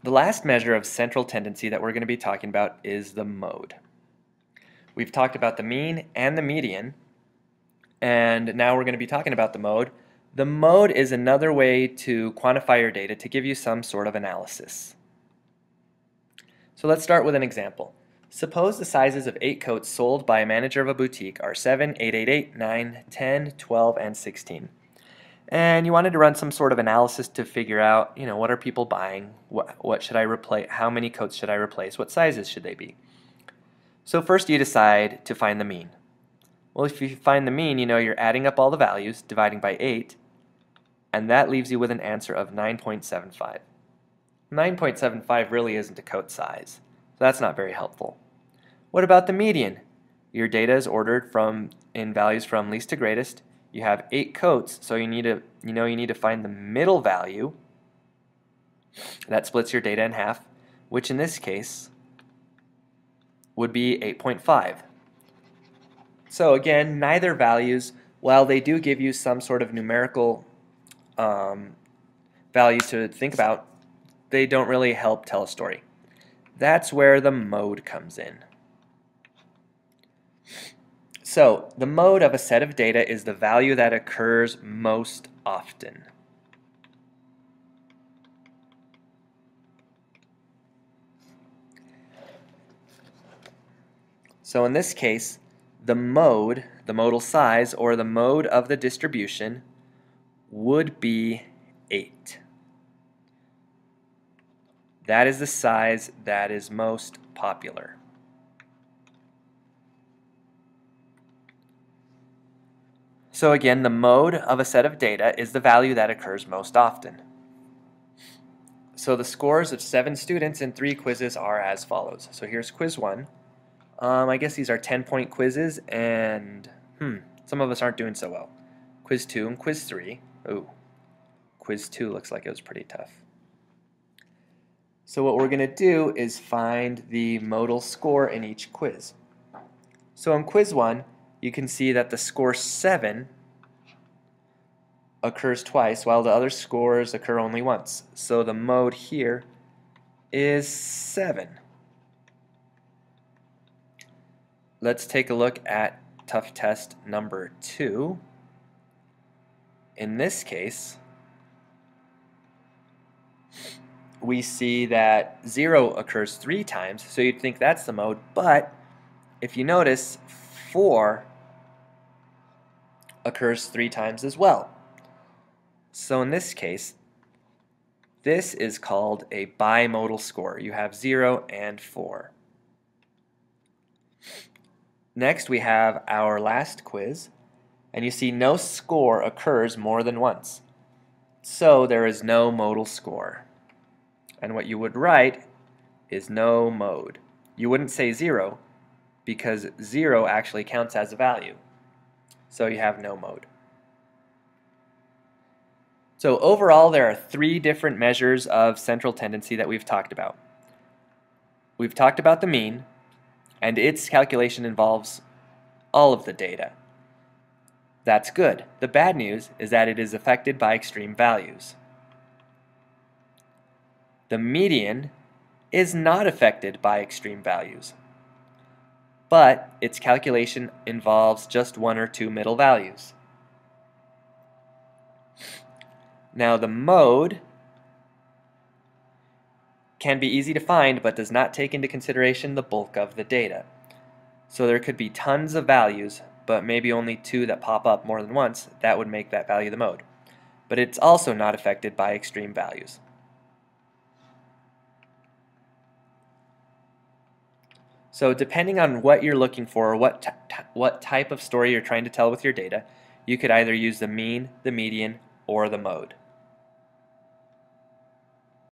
The last measure of central tendency that we're going to be talking about is the mode. We've talked about the mean and the median, and now we're going to be talking about the mode. The mode is another way to quantify your data to give you some sort of analysis. So let's start with an example. Suppose the sizes of 8 coats sold by a manager of a boutique are 7, 8, 8, 8, 9, 10, 12, and 16. And you wanted to run some sort of analysis to figure out, what are people buying? What should I replace? How many coats should I replace? What sizes should they be? So first you decide to find the mean. Well, if you find the mean, you're adding up all the values, dividing by 8, and that leaves you with an answer of 9.75. 9.75 really isn't a coat size, so that's not very helpful. What about the median? Your data is ordered in values from least to greatest. You have 8 coats, so you need to find the middle value. That splits your data in half, which in this case would be 8.5. So again, neither values, while they do give you some sort of numerical value to think about, they don't really help tell a story. That's where the mode comes in. So the mode of a set of data is the value that occurs most often. So in this case, the mode, the modal size, or the mode of the distribution would be 8. That is the size that is most popular. So again, the mode of a set of data is the value that occurs most often. So the scores of 7 students in 3 quizzes are as follows. So here's quiz 1. I guess these are 10-point quizzes, and some of us aren't doing so well. Quiz 2 and quiz 3. Ooh, quiz 2 looks like it was pretty tough. So what we're going to do is find the modal score in each quiz. So in quiz 1, you can see that the score 7 occurs twice, while the other scores occur only once. So the mode here is 7. Let's take a look at tough test number 2. In this case, we see that 0 occurs 3 times, so you'd think that's the mode, but if you notice, 4 occurs 3 times as well. So in this case, this is called a bimodal score. You have 0 and 4. Next, we have our last quiz, and you see no score occurs more than once. So there is no modal score. And what you would write is no mode. You wouldn't say 0 because 0 actually counts as a value. So you have no mode. So overall, there are 3 different measures of central tendency that we've talked about. We've talked about the mean, and its calculation involves all of the data. That's good. The bad news is that it is affected by extreme values. The median is not affected by extreme values, but its calculation involves just 1 or 2 middle values. Now the mode can be easy to find but does not take into consideration the bulk of the data. So there could be tons of values, but maybe only 2 that pop up more than once. That would make that value the mode. But it's also not affected by extreme values. So depending on what you're looking for or what type of story you're trying to tell with your data, you could either use the mean, the median, or the mode.